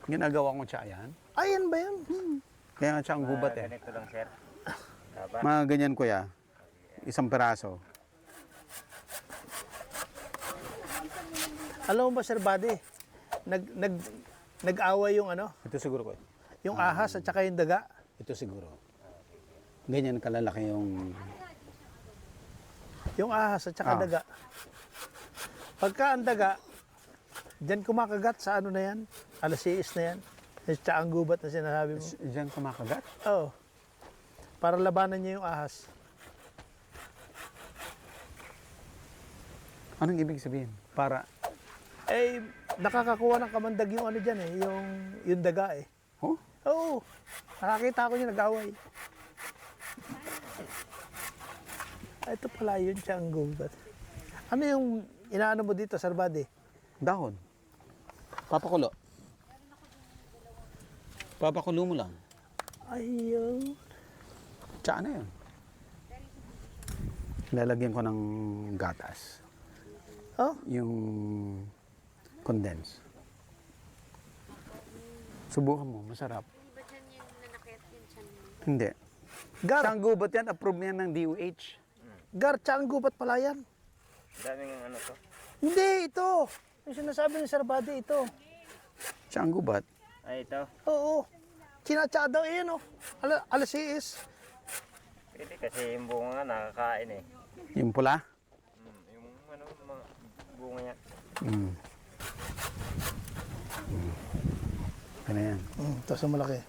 Ginagawa kong tsa yan. Ayan ba yan? Kaya nga tsa ang gubat eh. Ganito lang, sir. Taba. Mga ganyan kuya. Isang peraso. Alam mo ba, Sir Buddy, nag-away yung ano, Ito siguro ko. yung ahas at saka yung daga. Ito siguro. Ganyan kalalaki yung... Yung ahas at saka Ah. daga. Pagka ang daga, dyan kumakagat sa ano na yan, alasiis na yan. Yung tsaang gubat na sinasabi mo. Diyan kumakagat. Oo. Para labanan niya yung ahas. Anong ibig sabihin? Para... Eh, nakakakuha ng kamandag yung ano dyan eh, yung daga eh. Oh? Oo. Nakakita ko niya nag-away. Ito pala yun, tsaang gubat. Ano yung inaano mo dito, Sir Buddy? Dahon. Papakulo. Papakulo mo lang. Ayun. Tsa na yun. Lalagyan ko ng gatas. Oh, Yung condense. Subukan mo, masarap. Hindi ba dyan yung nanakit yung tiyan mo? Hindi. Gar, Saan gubat yan? Approve yan ng DOH. Gar, tsaang gubat pala yan. Daming ano to. Hindi, ito. Yung sinasabi ni Sir Buddy, ito. Saan gubat? Ay, ito. Oo. Sinatsa daw, yun oh. Alasiis. Pwede kasi yung bunga nga nakakain eh. Yung pula? Yung ano, mga bunga niya. Mm. Ano yan? Tapos ang malaki.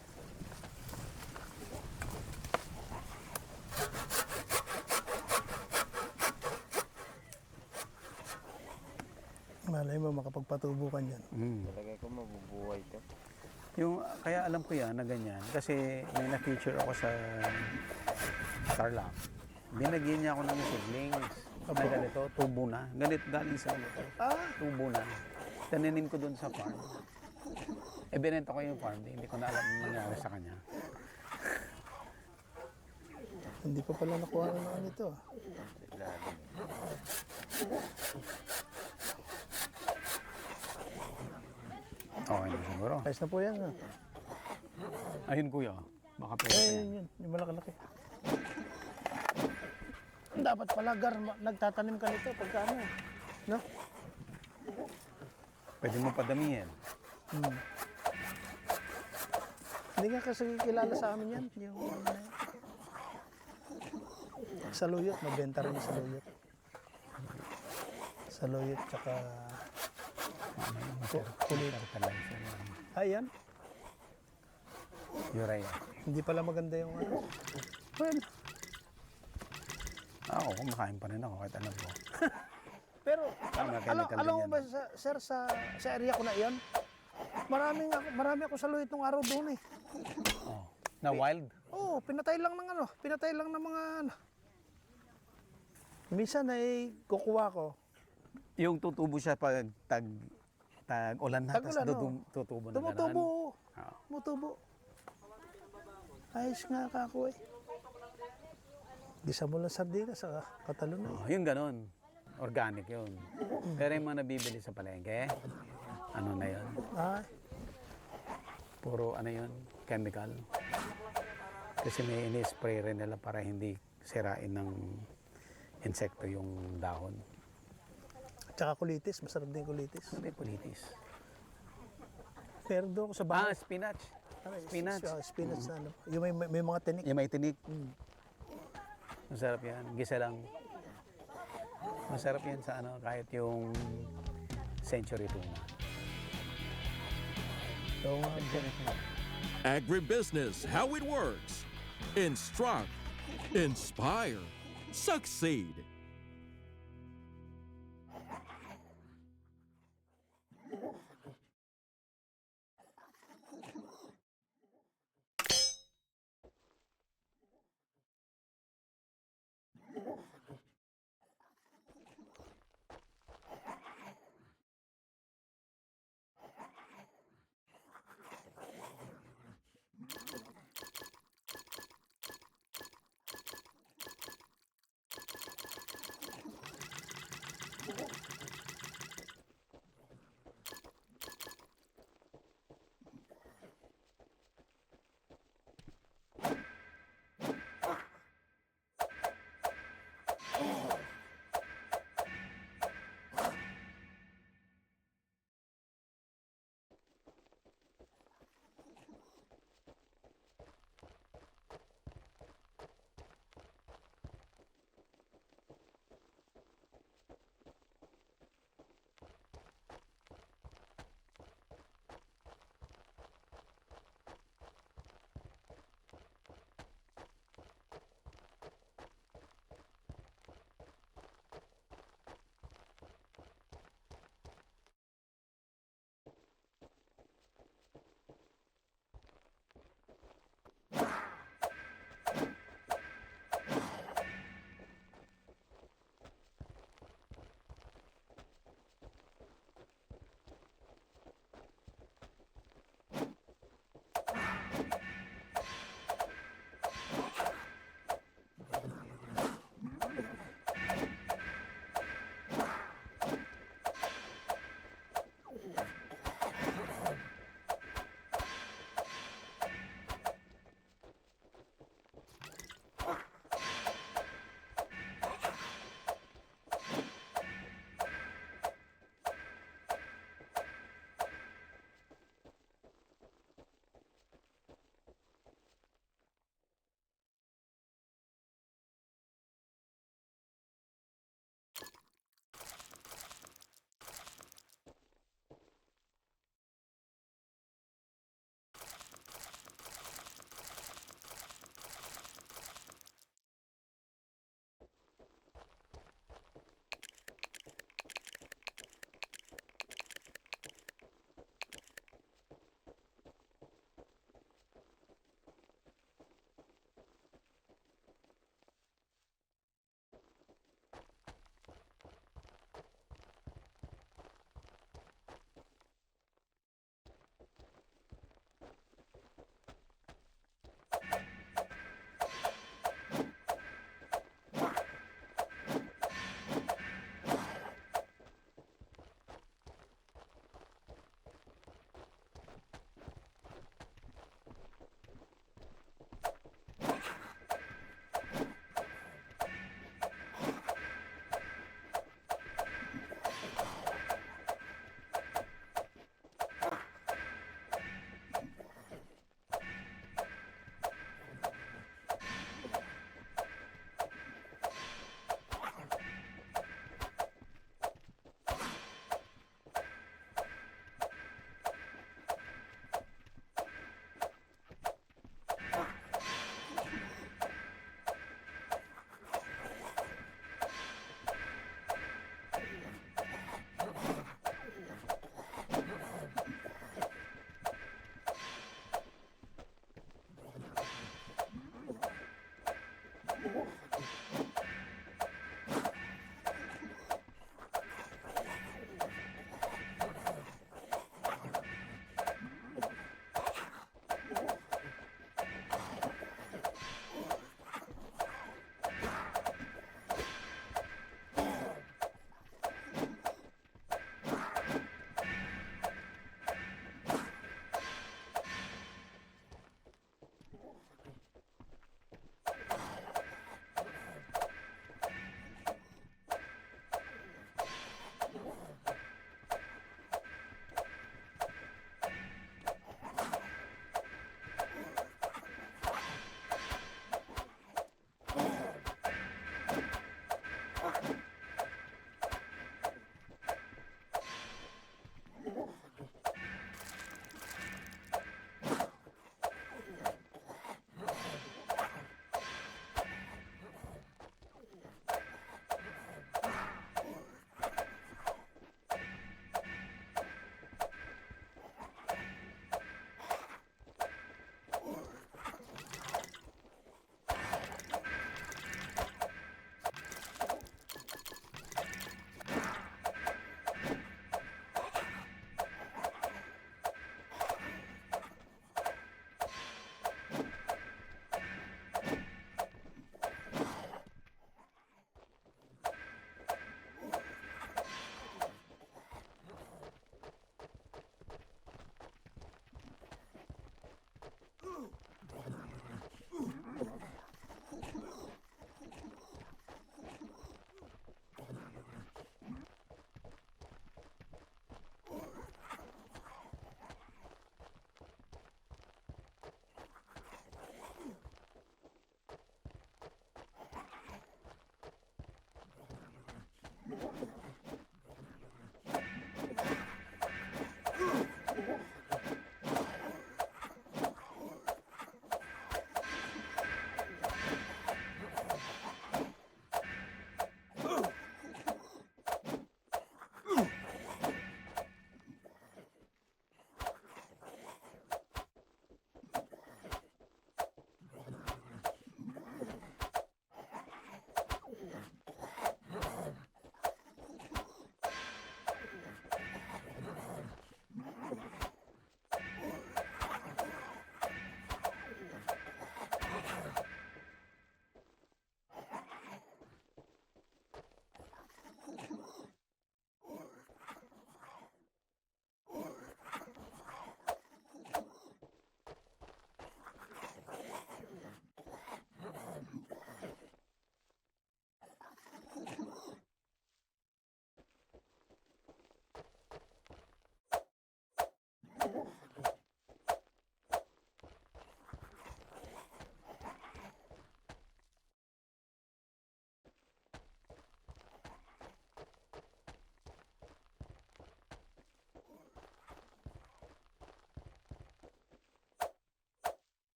Malay mo, makapagpatubo ka dyan. Mm. Talagay ko mabubuhay to. Yung, kaya alam ko yan na ganyan. Kasi may na-feature ako sa Tarlac. Binagyan niya ako ng siblings. Na ganito, tubo na. Ganit galing sa ganito. Tubo na. Tananim ko doon sa farm. E binenta ko yung farm. Hindi ko na alam yung nangyari sa kanya. Hindi pa pala nakuha ng ano ito. Okay na siguro. Ayos na po yan. Ah. Ayun kuya. Baka pwede pa yan. Ayun, yung malaki-laki. Dapat pala, Gar, nagtatanim ka nito pagka ano. No? Pwede mo padamihin. Hindi nga kasi kilala sa amin yan. Yung ano na yan. Saluyot, mabenta rin yung saluyot. Saluyot, tsaka kulit. Ayan, Urea. hindi pala maganda yung ano. Well, Ako, kumakain pa rin ako kahit alam ko. pero Tama, alam chemical mo din yan. ba, sir, sa area ko na iyan, marami ako saluyot nung araw doon eh. Oh. Na wild? Oo, pinatay lang ng mga ano. Minsan ay kukuha ko. Yung tutubo siya pag tag-ulan na, tapos Tag-ulan, oo. tutubo na Tumutubo. Oo. Tumutubo. Ayos nga kako eh. Gisa mo lang sardinas sa katalon na eh. Oh, yung ganon. Organic yun. Pero yung mga nabibili sa palengke, ano na yun? Ay, Puro ano yun, chemical. Kasi may ini-spray rin nila para hindi sirain ng insekto yung dahon. tsaka kulitis, masarap din kulitis. Ano yung kulitis? Pero doon ako sa Ah, bahay. spinach. Ano, spinach. Spinach na ano. Yung may mga tinik. Yung may tinik. Masarap yan. Gisa lang. Masarap yan sa ano, kahit yung century tuna. Oo nga. Agribusiness, how it works. Instruct, inspire, succeed.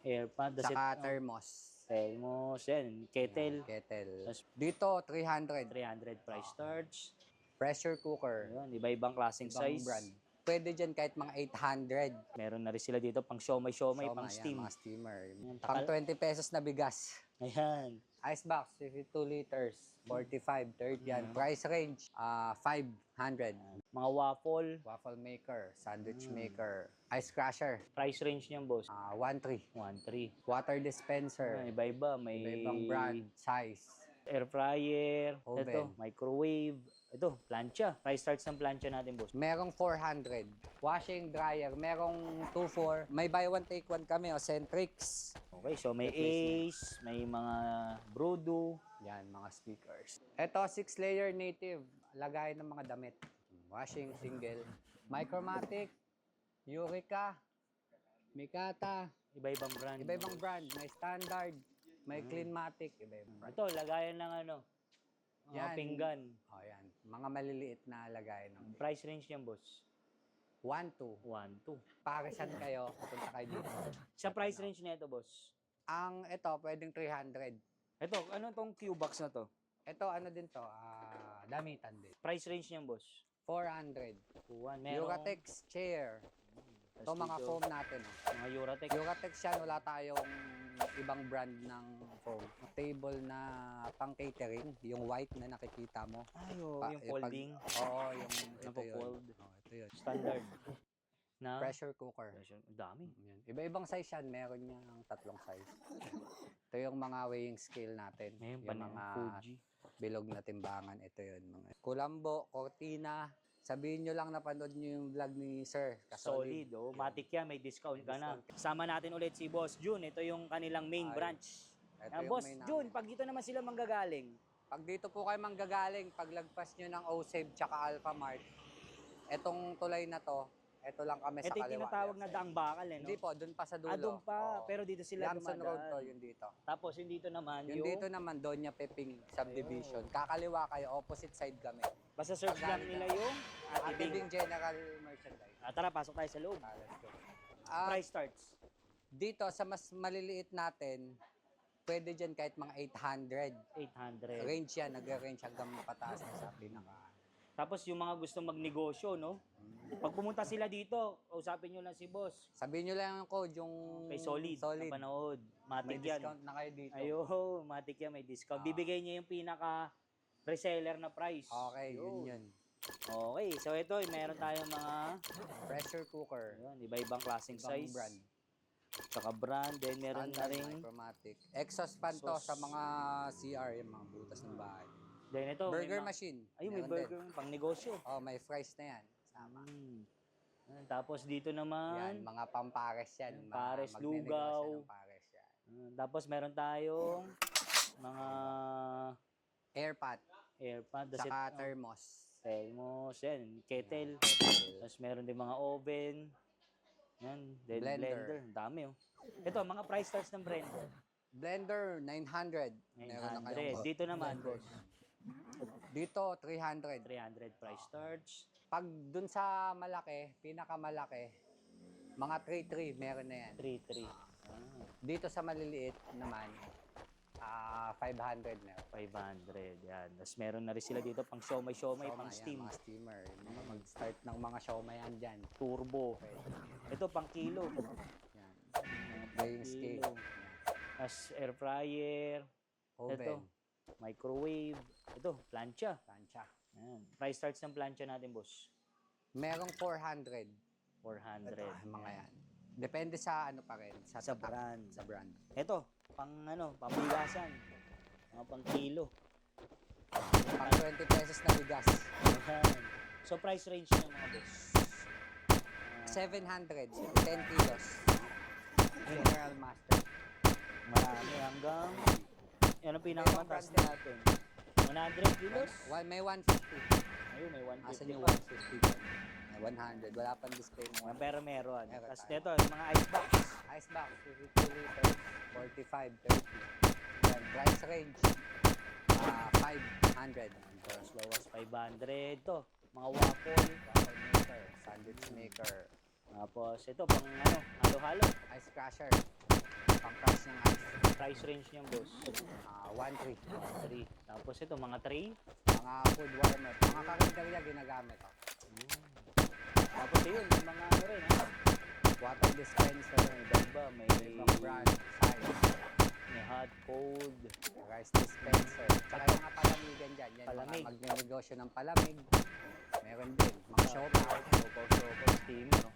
Airpad, that's Saka it. thermos. Thermos, yan. Kettle. Kettle. Tas- Dito, 300. 300 price starts. Pressure cooker. Ayun, iba-ibang klaseng Ibang size. brand. Pwede dyan kahit mga 800. Meron na rin sila dito pang siomay, pang Yan, steam. mga steamer. Yan, Pang takal- 20 pesos na bigas. Ayan. Icebox, 52 liters. 45, 30 yan. Price range, 500. Mga waffle. Waffle maker, sandwich maker, ice crusher, Price range niyan, boss. 1.3. 1.3. Water Ayan, dispenser, iba-iba. May iba-ibang brand, size. air fryer. Oven. Ito, microwave. Ito, plancha. Price starts ng plancha natin, boss. Merong 400. Washing dryer, merong 2.4. May buy one take one kami, Centrix. Okay, so may Ace, may mga Brodo. Yan, mga speakers. Ito, 6-layer native. Lagay ng mga damit. Washing, single. Micromatic, Eureka, Mikata. Iba-ibang brand. Iba-ibang brand. May standard, may Cleanmatic. Iba-ibang brand. Ito, lagayan ng ano, mga Yan. pinggan. O, yan. Mga maliliit na lagay ng Price range niyan, boss. 1-2. 1, 2. Parisan kayo, punta kayo dito. Sa price range na ito, boss. Ang ito, pwedeng 300. Ito, ano tong Q-box na to? Ito, ano din to, damitan din. Price range niyan, boss. 400. Kuwan, meron. Uratex chair. Ito Tas mga dito, foam natin. Mga Uratex. Uratex yan, wala tayong ibang brand ng foam. Table na pang catering, yung white na nakikita mo. Ay, oh, yung Pag- folding. Oo, yung ito yun. Napo-fold. Oh, ito yun. Standard. Na? Pressure cooker. Pressure. Ang dami. Yan. Iba-ibang size yan. Meron niya ang 3 size. Ito yung mga weighing scale natin. Ngayon, Yung pan mga Fuji. bilog na timbangan. Ito yun. Mga kulambo, cortina. Sabihin nyo lang napanood nyo yung vlog ni Sir. Solid. Oh. Matic yan. May discount ka na. Sama natin ulit si Boss June. Ito yung kanilang main Ay, branch. ito Ah, yung Boss main June, namin. pag dito naman sila manggagaling, Pag dito po kayo manggagaling, paglagpas nyo ng O-Save tsaka Alphamart, etong tulay na to, eto lang kami ito sa yung kaliwa. tinatawag na daang bakal, eh, no? Hindi po, dun pa sa dulo. Doon pa. Oo. Pero dito sila Lamson Road to, dumadaan. yun dito. Tapos yung dito naman, Yung dito naman, Doña Peping Subdivision. Kakaliwa kayo, opposite side kami. basta search lang nila yung Ate Ate Bing. Bing General Merchandise. Tara, pasok tayo sa loob. Let's go. Price starts. Dito, sa mas maliliit natin, pwede dyan kahit mga 800. 800. Range yan, nag-range hanggang pataas na sa pinaka. Tapos yung mga gustong magnegosyo, no? Pag pumunta sila dito, usapin nyo lang si boss. Sabihin nyo lang yung code, yung Kay Solid, Solid. na panood. May Matic yan. discount na kayo dito. Ayo, matic yan, may discount. Bibigay niya yung pinaka reseller na price. Okay, yun. Okay, so ito, meron tayong mga Pressure cooker. ayun, iba-ibang klaseng Ibang size. brand. Saka brand, then meron na Standard rin. Micromatic. Exhaust fan to Exhaust. sa mga CR, yung mga butas ng bahay. Then ito, Burger may machine. Ayun, may meron burger, din. pang negosyo. Oh, may fries na yan. Sama. Tapos dito Yan, naman, mga pampares yan. Mga Pares, magnenegosyo lugaw. ng pares yan. tapos meron tayong mga Airpot. airpad, that's Saka it. thermos. Thermos, yan, kettle. Tapos meron din mga oven. Yan, then Blender. blender. Ang dami, oh. Ito, mga price starts ng blender. Blender, 900. Meron na 900. kayong Dito naman, boss. Dito, 300. 300 price starts. Pag dun sa malaki, pinakamalaki, mga 3.3, meron na yan. 3.3. Dito sa maliliit naman, 500 meron. 500. Yan. Tapos meron na rin sila dito pang siomay, pang Yan, steam. mga steamer. Yung mga mag-start ng mga showmayan dyan. Turbo. Ito, pang kilo. Yan. Weighing scale. Kilo. Tapos air fryer. Oven. Ito, microwave. Ito, plancha. Plancha. Yan. Price starts ng plancha natin, boss. Merong 400. 400. Mga yan. Depende sa ano pa rin. Sa tatak. brand. Sa brand. Ito, pambigasan. Mga pang kilo. Pang 20 pesos na bigas. Ayan. So, price range ng mga boss. 700. 10 kilos. General Master. Marami hanggang, yan ang pinakamataas Brand natin. 100 kilos? May 150. Ayun, may Asan 150 yung pa. 150 dyan? May 100. Wala pang display ng Mga pero meron. Meron Tapos tayo. ito, yung mga icebox. Icebox, 52 liters, 45, 30. Yan, price range, 500. So, as low as 500. Ito, mga waffle. Waffle maker, sandwich maker, Tapos ito, pang halo-halo. ice crusher, pang-crush ng ice. Price range niyan, boss. 1.3. 3. Tapos ito, mga tray. Mga food warmer. Mga karinderya ginagamit. Tapos yun, may mga ano rin, ha? Water dispenser. Iba-iba, may Ibang brand, size. may hot, cold. Rice dispenser. Tsaka yung mga palamigan dyan. Yan, Palamig. mga magnenegosyo ng palamig. Meron din. Mga shop-out. Sopaw, steamer, no?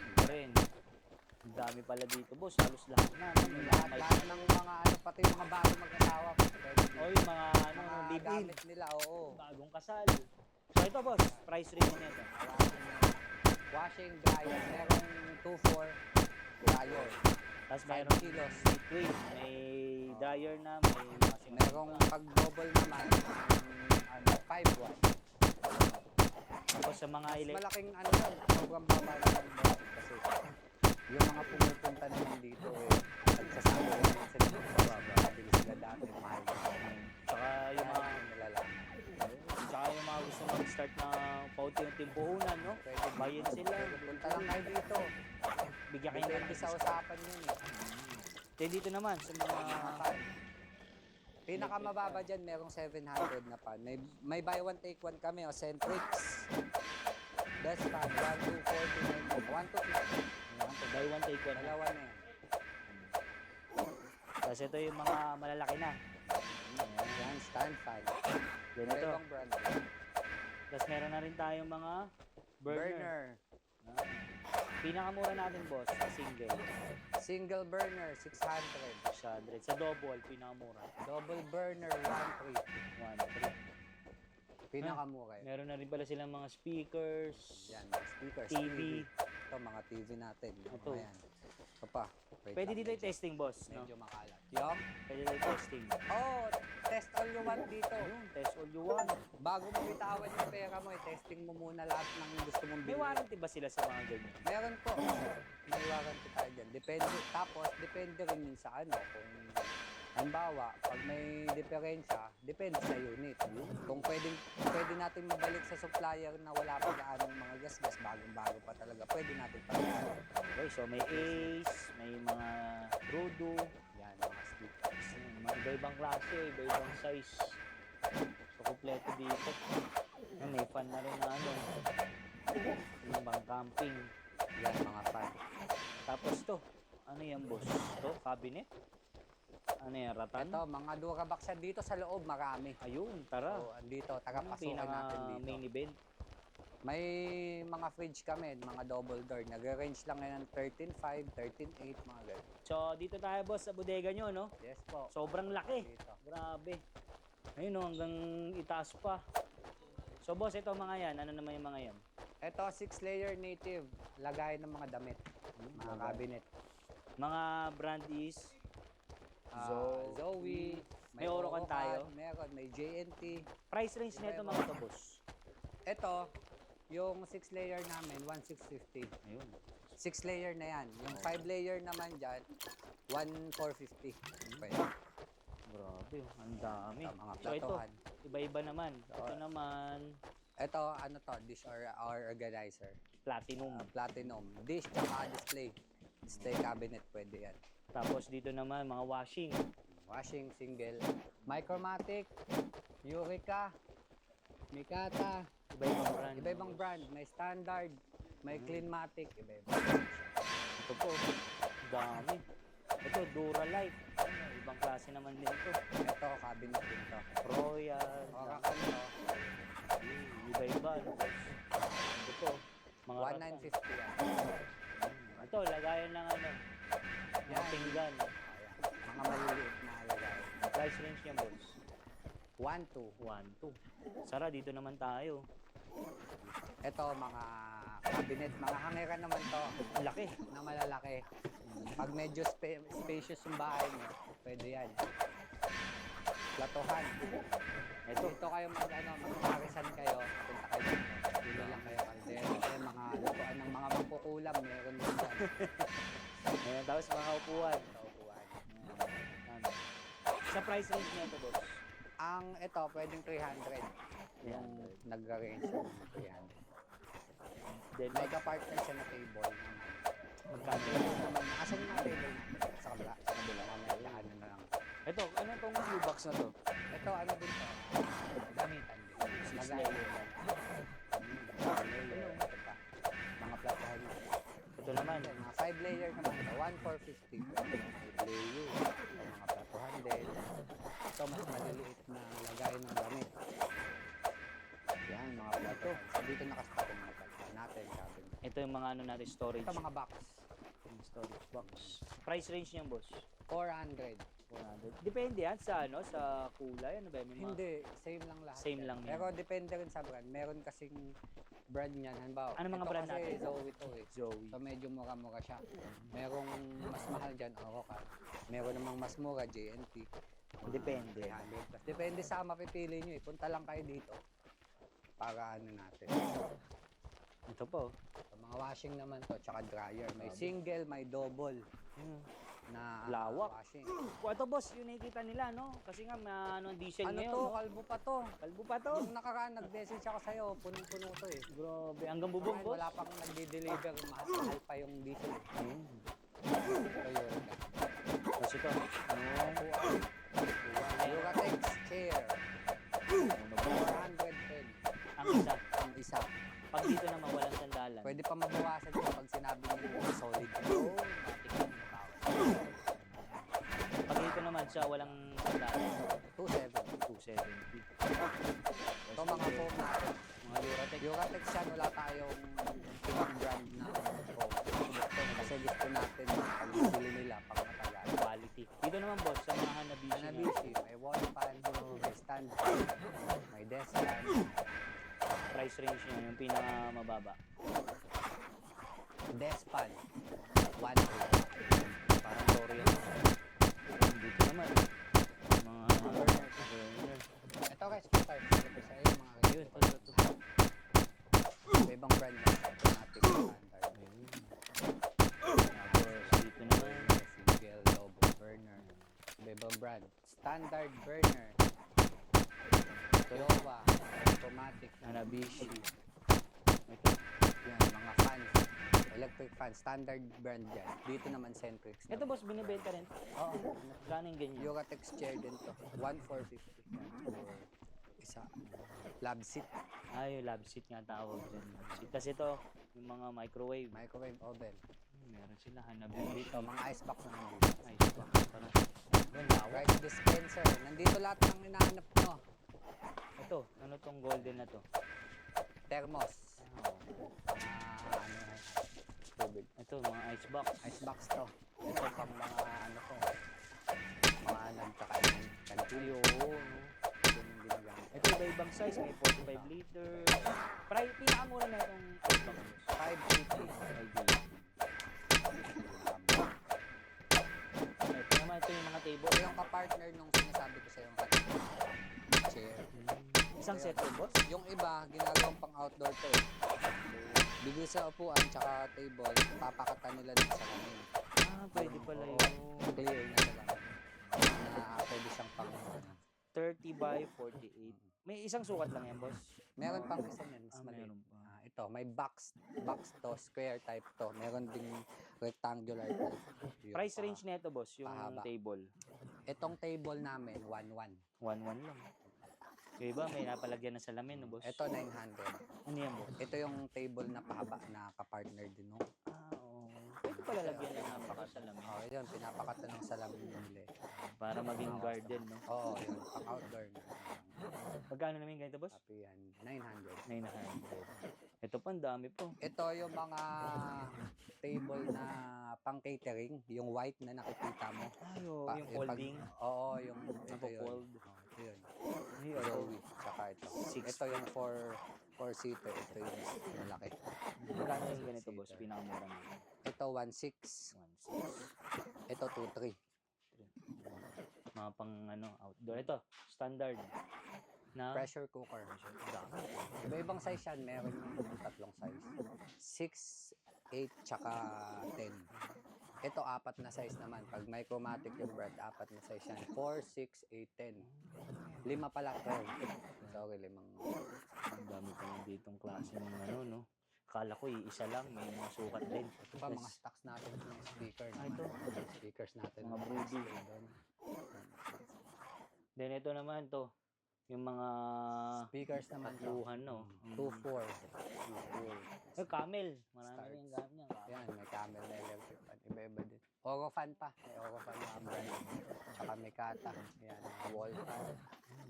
Iba rin. Ang dami pala dito, boss. Halos lahat na. No? May mga Lahat ng mga ano, pati yung mga bago mag-asawa. Pwede din. oh, yung mga, ano, Mga live-in. gamit nila, oo. Bagong kasal. So ito, boss. Price range niya ito. Washing, dryer. Merong 2-4 dryer. Tapos 5 mayroon kilos. may twin, may dryer na, may washing Merong pag-double naman, ano, 5-1. Tapos sa mga Mas elect, malaking ano yun, sobrang baba na ng budget kasi yung mga pumupunta naman dito nagsasabi naman sila ng bababa. Kabili sila dati, mahal na. tsaka yung mga, Nalalaman. tsaka yung mga gusto mag-start na paunti-unting puhunan, no? Pwede Bayan sila, punta lang kayo dito. bigyan kayo Depende ng sa usapan yun eh. Then dito naman, sa mga, Pan. Pinakamababa dyan, merong 700 na pan. May buy one take one kami, Centrix. That's pan, 1 to 49. 1 to 50. buy one take one. Dalawa na yan. Tapos ito yung mga malalaki na. Yan, stand fan. Then May ito. ibang brand. Tapos meron na rin tayong mga burner. Burner. Ah. Pinakamura natin, boss, sa single. Single burner, 600. 600. Sa double, pinakamura. Double burner, 1.3. 1, 3. Pinakamura yun. Meron na rin pala silang mga speakers, Yan, mga speakers. TV. Ito, mga TV natin. Ito. Ayan. Ito pa. Wait Pwede lang, dito yung testing, boss. No? medyo makalat. Yung? Pwede dito yung testing. Oh, test all you want dito. Ayun, test all you want. Bago mo bitawan yung pera mo, testing mo muna lahat ng gusto mong May bilhin. warranty ba sila sa mga ganyan? Meron po. May warranty tayo dyan. Depende. Tapos, depende rin yun sa ano. Kung, halimbawa, pag may diferensya, depende sa unit. Kung pwede natin mabalik sa supplier na wala pa gaanong mga gas-gas, bagong-bago pa talaga, pwede natin palitan. Okay, so may Ace, may mga Rudo, Yan, mga speakers. mga iba-ibang klase, iba-ibang size. So, kompleto dito. May fan na rin na ano. Yung bang camping. Yan, mga fan. Tapos to, ano yan, boss? To, cabinet? Ano yan, ratan? Ito, mga Durabox yan dito sa loob, marami. Ayun, tara. So, andito, taga-pasukan Pinaka natin dito. main event. May mga fridge kami, mga double door. Nag-range lang yan ng 13.5, 13.8, mga ganun. So, dito tayo, boss, sa bodega nyo, no? Yes po. Sobrang laki. Dito. Grabe. Ayun, no, hanggang itaas pa. So, boss, ito mga yan. Ano naman yung mga yan? Ito, 6-layer native. Lagay ng mga damit. Mga cabinet. Mga brand is Zoe. May Orocan tayo. Meron, may JNT. price range nito mga to, boss. Ito, yung 6-layer namin, 1,650. Ayun. 6-layer na yan. Yung 5-layer naman dyan, 1,450. Pwede. Grabe, oh, ang dami. Ito, mga So, ito, platohan. iba-iba naman. Ito naman, Ito, ano to, dish or organizer. platinum. Platinum. Dish tsaka display. Display cabinet, pwede yan. Tapos dito naman, mga washing. Washing, single. Micromatic, Eureka, Mikata. Iba-ibang brand. Iba-ibang brand. May standard, may Cleanmatic, iba-iba. Ito po, dami. Ito, Duralight. Ano, ibang klase naman din ito. Ito, cabinet din to. Royal. Oracle to, Iba-iba. Ano, boss? Ito, mga ratan. 1,950 yan. Ito, lagayan ng ano, mga Yan. pinggan. Ayan. Mga maliliit na lagay. Price range niya, boss. 1,2. 1, 2. Sara, dito naman tayo. Ito, mga cabinet, mga hangeran naman to. Ang laki. Na malalaki. Pag medyo spacious yung bahay mo, pwede yan. Platohan. Ito. Dito kayo magpaparisan kayo, punta kayo dito. Pili lang kayo kaldero. Kaya mga lutuan ng mga mangkukulam, meron din dyan. Ayan, tapos mga upuan. Sa upuan. Ayan. Sa price range niya ito, boss. Ang ito, pwedeng 300. Yan, nag-range yung 300. Then, May ka-partner siya na table. Magkano? Asan yung mga table natin? Sa kabila. Sa kabila. Mamaya, ano na lang. Ito, ano tong U-box na to? Ito, ano din to? Gamitan din. 6 Lagay. layer lang. Layer. Ito pa. Mga platahan. Ito naman. Mga 5 layer naman. 1,450. 5 layer. Mga platuhan din. Ito, mas maliliit na lagay ng damit. Yan, mga platuhan. So, dito nakastock yung mga platuhan natin. Sabi mo. Ito yung mga ano natin, storage. Ito, mga box. Yung storage box. Price range niyan, boss? 400. 400. Depende yan sa ano, sa kulay. Ano ba? May mga- Hindi, same lang lahat. Same yan. lang yan. Pero depende rin sa brand. Meron kasing brand niyan. Halimbawa, Ano mga ito brand kasi natin? Zoe to eh. Zoe. So medyo mura-mura siya. Merong mas mahal dyan, Oroca. Meron namang mas mura, JNT. Depende. 300 plus. Depende sa mapipili nyo eh. Punta lang kayo dito. Para ano natin. Ito po. So, mga washing naman to, tsaka dryer. May single, may double na Lawak. washing. Kung ito, boss, yung nakikita nila, no? Kasi nga, may ano, diesel Ano ngayon, to? no? Kalbo pa to. Kalbo pa to. Yung nakaraan, nag-message ako sa'yo. Punong-puno to eh. Grabe. Hanggang bubong, Ngayon, boss. wala pang nagde-deliver. Mahal pa yung diesel. Ito yun. Boss, ito. Duratex chair. 410 Ang isa. ang isa. Pag dito naman, walang sandalan. Pwede pa mabawasan ito pag sinabi niyo solid. Oo, matik na mabawas. Pag dito naman siya, walang sandalan. 270. 270. Ito mga foam natin. Mga Duratec. Duratex yan, wala tayong ibang brand na foam. Kasi gusto natin pag bili nila pang matagal. Quality. Dito naman, boss, sa mga Hanabishi. Hanabishi, may wall fan, may stand fan, may desk fan. Price range niya, yung pinakamababa. Desk fan, 1 Parang Dorian. Dito naman. Mga burner. Ito guys, start. Ito sa iyo mga Yun, guys. ito. May ibang brand na automatic standard. Tapos, dito naman. Single, double burner. May ibang brand. Standard burner. Toyowa, automatic. Hanabishi. Ito. Yan, mga fans. Electric fan, standard brand yan. Dito naman Centrix. Ito, boss, binibenta rin. Oo. Gano'n yung ganyan? Duratex chair din to. 1,450. Isa. Lab seat. Yung lab seat nga tawag dyan. Kasi ito, yung mga microwave. Microwave oven. Meron sila, Hanabishi. Dito, mga icebox na nandito. Ay, parang yun, lawak. Rice dispenser. Nandito lahat ng hinahanap nyo. Ito, ano tong golden na to? Thermos. Tubig. Ito, mga icebox. Icebox to. Ito pang mga ano to. Mga nagkakain. Kantilyo. Ito yung ginagamit. Ito, iba-ibang size. May 45 liter. Pinakamura na itong icebox. 580. Ito naman, ito yung mga table. Ito yung kapartner nung sinasabi ko sa yung chair. Isang set to, boss? Yung iba, ginagawang pang outdoor to eh. Bigay sa upuan tsaka table, papakatan nila din sa kanin. Pwede pala yun. Clear na nila. Na pwede siyang pang 30 by 48. May isang sukat lang yan, boss? Meron pang isa niyan, mas maliit. Meron pa. Ito, may box to, square type to. Meron ding rectangular type. Yung Price range na ito, boss, yung pahaba. table. Itong table namin, 1,100. 1-1 lang. Yung iba, may napalagyan na salamin, no, boss? Ito, 900. Ano yan, boss? Ito yung table na pahaba na kapartner din no. Oo. Pwede pala lagyan ng napakasalamin. Oh, yun, pinapakatan ng salamin nila. Para maging garden, no? Oo, yun, pang outdoor na. Magkano namin ganito, boss? Happy yan, 900. 900. Ito pa, ang dami po. Ito yung mga table na pang catering, yung white na nakikita mo. Yung folding. Oo, yung ito yun. Nako-fold. Ito yun. Ayun. Zoe, tsaka ito. Six. Ito yung four-seater, ito yung malaki. Magkano yung ganito, boss? Pinakamura mo. Ito 1,600. 1.6. Ito 2,300. Mga pang ano, outdoor. Ito, standard. Na Pressure cooker. dami. Iba-ibang size yan, meron yung tatlong size. 6, 8, tsaka 10. Ito, 4 na size naman. Pag micromatic yung brand, 4 na size yan. 4, 6, 8, 10. 5 pala, 12. Sorry, 5. Ang dami pa nga ditong klase ng ano, no? Kala ko isa lang, may mga sukat din. Ito pa, mga stocks natin ng speaker. Ah, ito. Speakers natin. Mga Brody. Then ito naman to, yung mga Speakers naman to. takbuhan, no? 2.4. Camel, marami rin yung gamit niya. Yan, may camel na electric fan. Iba-iba din. Oro fan pa. May oro fan na brand. Tsaka may kata. Yan, wall fan.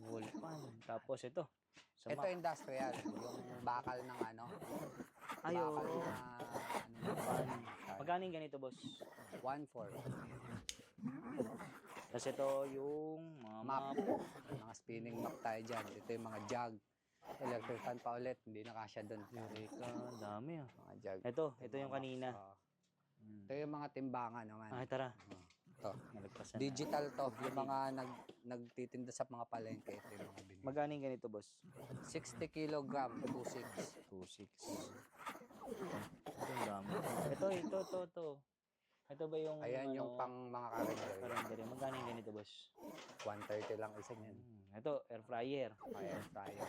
Wall fan. Tapos ito. Sa Ito industrial. Yung bakal ng ano. Ay, oo. Bakal na Fan. Magkano yung ganito, boss? 1.4. Tapos ito yung mga Map. map. May mga spinning map tayo dyan. Ito yung mga jug. Electric fan pa ulit. Hindi na kasya doon. Eureka, dami ah. Mga jug. Ito yung kanina. Oo. Ito yung mga timbangan naman. Ah, tara. Ito. Nalagpasan. Digital to. Yung mga nagtitinda sa mga palengke. Ito yung mga binili. Magkano yung ganito, boss? 60 kilogram, 2.6. 2.6. Ito yung dami. Ito. Ito ba yung Ayan yung pang mga karinderi. calendar? Magkano yung ganito, boss? 130 lang isa niyan. Ito, air fryer. Air fryer.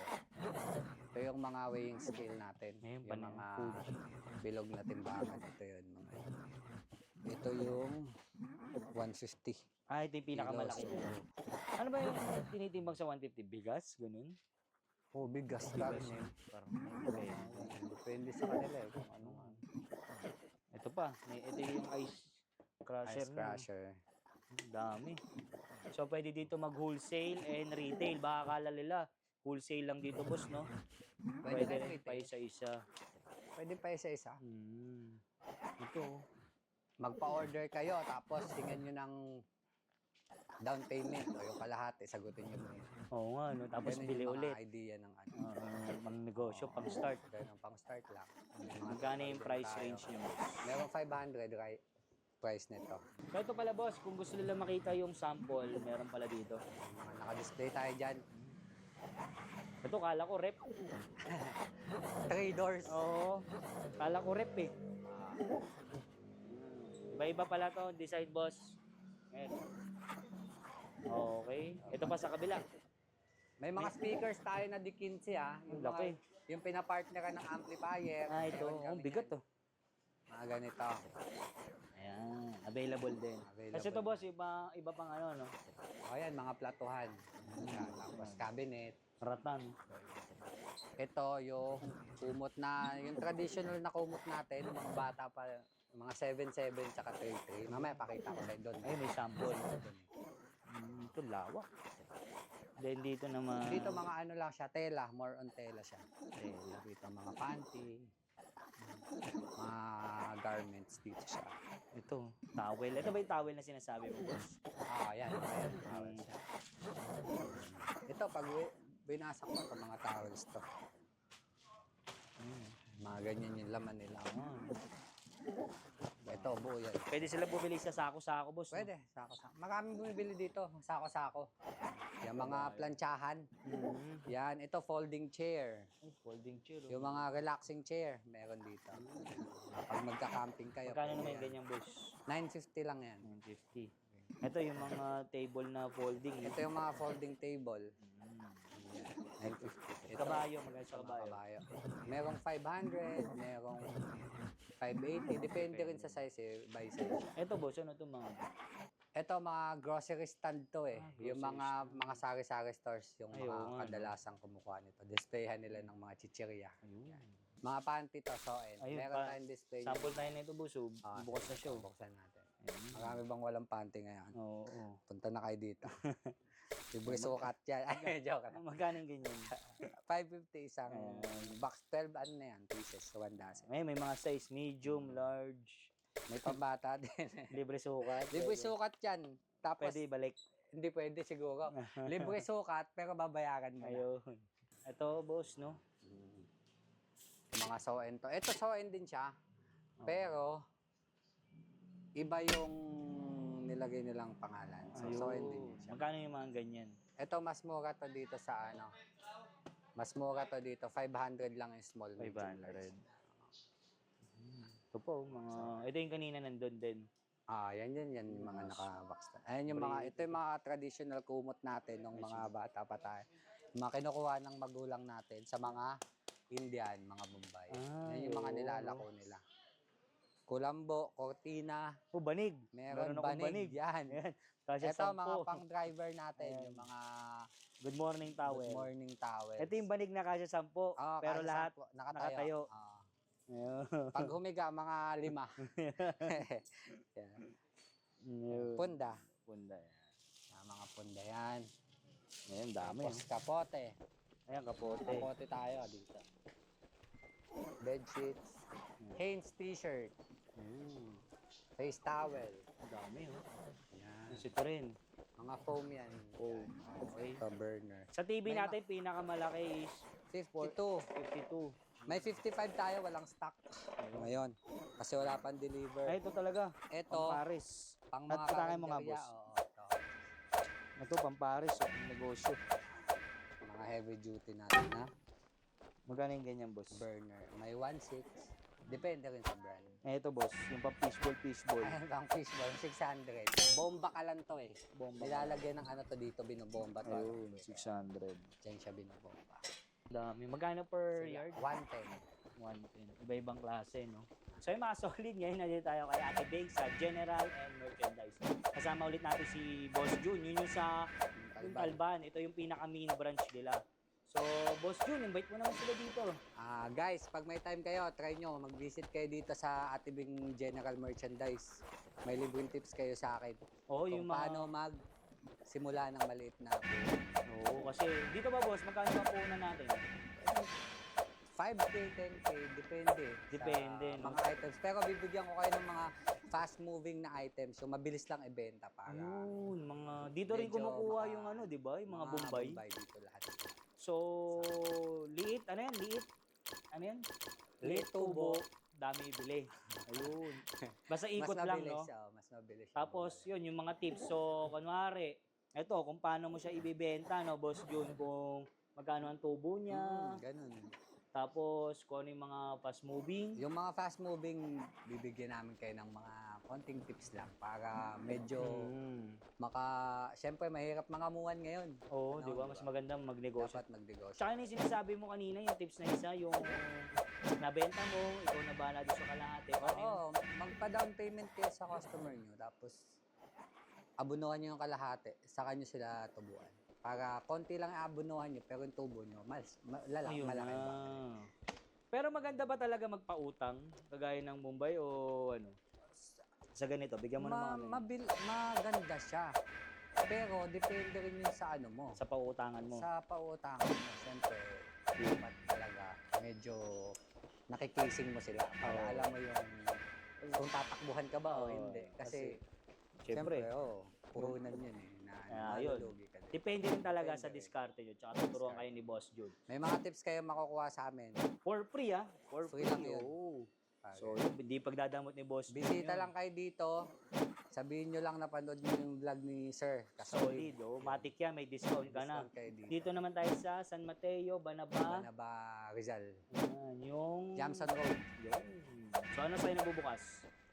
Ito yung mga weighing scale natin. Ngayon, Yung mga bilog na timbangan. Ito yun. Ito yung 150. Ah, ito yung pinakamalaki. Kilos. Ano ba yung tinitimbang sa 150? Bigas? Ganun? Oh, bigas lang. Parang okay. Depende sa kanila eh. Kung ano nga. Ito pa. Ito yung ice crusher. Ice crusher. Dami. So, pwede dito mag-wholesale and retail. Baka akala nila, wholesale lang dito, boss, no? Pwede Pwede rin rin pa isa-isa. Pwede pa isa-isa. Ito. Magpa-order kayo tapos tingnan nyo ng down payment o yung kalahati, sagutin nyo muna. Oo nga, no? Tapos Ganun bili yung mga ulit. idea ng ano. Mang negosyo, pang start. Ganun, pang start lang. May mga Magkano yung order price tayo. range niyo, boss? Meron 500 price nito. So, ito pala, boss, kung gusto nila makita yung sample, meron pala dito. Mga naka-display tayo dyan. Ito, kala ko rep. 3 doors. Oo. Kala ko rep eh. Iba-iba pala to, design, boss. Ayan. Okay. Ito pa sa kabila. May mga speakers tayo na D15 ah. Yung, Ang laki. yung pinapartner ng amplifier. Ah, ito. Meron kami Ang bigat yan. to. Mga ganito. Ayan. Available din. Available. Kasi ito, boss, iba pang ano, no? O yan, mga platuhan. Yan, tapos cabinet. Ratan. Ito yung kumot na, yung traditional na kumot natin, mga bata pa, mga 7.7 tsaka 3.3. Mamaya pakita ko sa'yo doon. Ay, may sample. Ito, lawak. Then dito naman. Dito mga ano lang siya, tela, more on tela siya. Tela. Dito mga panty, mga garments dito siya. Ito, towel. Ito ba yung towel na sinasabi mo, boss? Yan, ayan, towels siya. Ito, pag binasak mo ito, mga towels to. Mga ganyan yung laman nila. Ito, buo yan. Pwede sila bumili sa sako-sako, boss. no? Pwede, sako-sako. Maraming bumibili dito, sako-sako. Yan, mga plantsahan. Yan, ito, folding chair. Ay, folding chair. Yung mga relaxing chair, meron dito. Pag magka-camping kayo. Magkano pwede naman yung yan. ganyan, boss? 950 lang yan. 150. Ito yung mga table na folding. Ito yung mga folding table. 950. Ito, Kabayo, magkano sa mga kabayo? kabayo. Merong 500, merong 580. Depende rin sa size eh, by size. Ito, boss, ano itong mga? Ito mga grocery stand to eh. Grocery Yung mga sari-sari stores, yung Ay, mga oo nga, no? kadalasang kumukuha nito. Displayhan nila ng mga chichirya. Ayun. Mga panty to, soen. Ayun, Meron tayong display. Sample tayo na ito, boss. So, Ah, bukas na show. Buksan natin. Marami bang walang panty ngayon? Oo. Punta na kayo dito. Libre sukat yan. Ay, joke lang. Magkano yung ganyan? 550 isang box 12 ano na yan, pieces, 1 dozen. May mga size, medium, large, May pambata din. libre sukat. Libre sukat yan. Tapos, Pwede ibalik. hindi pwede siguro. Libre sukat, pero babayaran mo na. Ayun. Ito, boss, no? Yung mga soen to. Ito soen din siya. Pero, iba yung nilagay nilang pangalan. So, soen din yun siya. Magkano yung mga ganyan? Ito, mas mura to dito sa ano. Mas mura to dito. 500 lang yung small. medium, 500. large. Ito po, ito yung kanina nandun din. Yan yung mga naka-box. Ayan yung mga, ito yung mga traditional kumot natin ng mga bata pa tayo. Yung mga kinukuha ng magulang natin sa mga Indian, mga Bombay. Ah, Yan yung mga yun, nilalako nila. Kulambo, Cortina, Oh, banig. meron akong banig. Yan. Ayan. Kasi Ito, 10. mga pang-driver natin, Ayan. yung mga Good morning towel. good morning towels. Ito yung banig na kasya 10, Oo, pero kaya lahat 10, nakatayo. Oo. Ayun. Pag humiga, mga 5. Yan. Ayun. Punda. Punda yan. Mga punda yan. Ayun, dami. Tapos kapote. Ayan, kapote. Kapote tayo dito. Bedsheets. Hanes t-shirt. Face towel. Dami, oh. Yan. Ito rin. Mga foam yan. Oh, okay. Ito, burner. Sa TV May natin, pinakamalaki is 52. 52. May 55 tayo, walang stock. Ngayon. Kasi wala pang deliver. Ay, ito talaga. Ito, Pamparis. pang mga At patakin mo nga, karinderya. boss. Oo, ito. Ito, pamparis. Negosyo. Mga heavy duty natin, ha? Magkano yung ganyan, boss? Burner. May 1.6. Depende rin sa brand. Ito, boss. Yung pang fishball. Ayan, pang fishball, 600. Bomba ka lang to eh. Bomba. Nilalagyan ng ano to dito, binobomba to. Ayun, 600. Diyan siya binobomba. Dami. Magkano per yard? 110. 110. Iba-ibang klase, no? So yung mga solid, ngayon nandito tayo kay Ate Big sa General and Merchandise. Kasama ulit natin si Boss Jun. Yun yung sa yung Talban. Ito yung pinaka-main branch nila. So, Boss Jun, invite mo naman sila dito. Guys, pag may time kayo, try nyo. Mag-visit kayo dito sa Ate Bing General Merchandise. May libreng tips kayo sa akin. Oo, Kung yung mga... paano simula ng maliit na Oo, kasi dito ba, boss, magkano ba puhunan natin? 5K, 10K, depende. Depende, Sa no? mga items. Pero bibigyan ko kayo ng mga fast-moving na items. So, mabilis lang ibenta para Ayun, mga... Dito rin medyo kumukuha mga- yung ano, di ba? Yung mga Bombay. Bombay dito lahat. So, liit, ano yan? Liit? Ano yan? Liit tubo. Dami bili. Ayun. Basta Mas ikot lang, mabilis no? siya, mas mabilis. Tapos, yun, yung mga tips. So, kunwari, eto, kung paano mo siya ibibenta, no, Boss Jun, kung magkano ang tubo niya. Ganun. Tapos, kung ano yung mga fast moving. Yung mga fast moving, bibigyan namin kayo ng mga konting tips lang para medyo Siyempre, mahirap mangamuhan ngayon. Oo, Ano, di ba? Mas maganda magnegosyo. Dapat magnegosyo. Tsaka yung sinasabi mo kanina, yung tips na isa, yung nabenta mo, ikaw na bahala doon sa kalahati. Ano yun? Oo, magpa-down payment kayo sa customer nyo. Tapos, abunuhan nyo yung kalahati. Saka nyo sila tubuan. Para konti lang abunuhan nyo, pero yung tubo nyo, malaki Ayun ba? na. Pero maganda ba talaga magpautang, kagaya ng Mumbai o ano? Sa ganito, bigyan mo ng mga Maganda siya. Pero depende rin yun sa ano mo. sa pauutangan mo. Sa pautangan mo, siyempre, dapat talaga medyo nakikising mo sila para Oo. alam mo yung kung tatakbuhan ka ba o Oo, hindi. Kasi, Siyempre, puhunan yun eh. yun. Malulugi ka din. Depende rin talaga sa Depende rin. diskarte nyo. Tsaka tuturuan kayo ni Boss Jude. May mga tips kayo makukuha sa amin. For free, ah. For Free free. lang yun. Oo. So, So, yun, hindi pagdadamot ni Boss Jude. bisita yun. lang kayo dito. Sabihin nyo lang napanood nyo yung vlog ni Sir. Solid. Oh. Matik yan. May discount ka na. Discount kayo dito. Dito naman tayo sa San Mateo, Banaba. Banaba Rizal. Yan, yung... Jamson Road. Yun. So, ano sa'yo nagbubukas?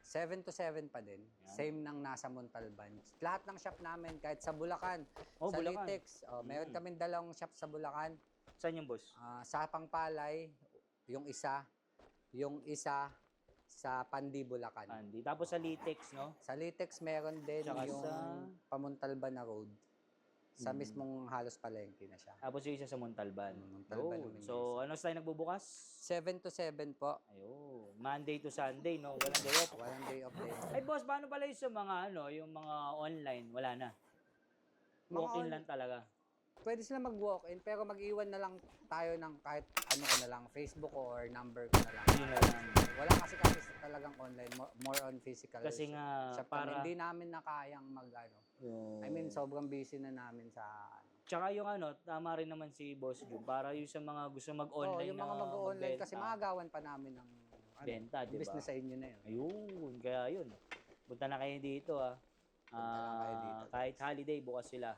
7 to 7 pa din. Yan. Same ng nasa Montalban. Lahat ng shop namin, kahit sa Bulacan, Oh, sa Bulacan. Litex. Meron kaming dalawang shop sa Bulacan. Saan yung boss? Sa Pangpalay, yung isa sa Pandi, Bulacan. Andy. Tapos sa Litex, no? Sa Litex meron din Tsaka yung sa- Pamontalban na road. Sa mismong halos palengke na siya. Tapos yung isa sa Montalban. Montalban, Yun. Luminis. So, ano tayo nagbubukas? 7 to 7 po. Ayun. Monday to Sunday, no? Walang day off. Walang day off day. Ay, boss, paano pala yung sa mga, ano, yung mga online? Wala na. Walk-in lang talaga. Pwede sila mag-walk-in, pero mag-iwan na lang tayo ng kahit ano ko na lang, Facebook or number ko na lang. Yun na lang. Wala kasi talagang online, more on physical. Kasi nga, shop para... kami. Hindi namin na kayang I mean, sobrang busy na namin sa Tsaka yung ano, tama rin naman si Boss Jun. Para yung sa mga gusto mag-online yung mga na mag-online magbenta, kasi makagawan pa namin ng benta, di ba? business sa inyo na yun. Ayun, kaya yun. Punta na kayo dito, ah. Punta lang kayo dito. Kahit holiday, bukas sila.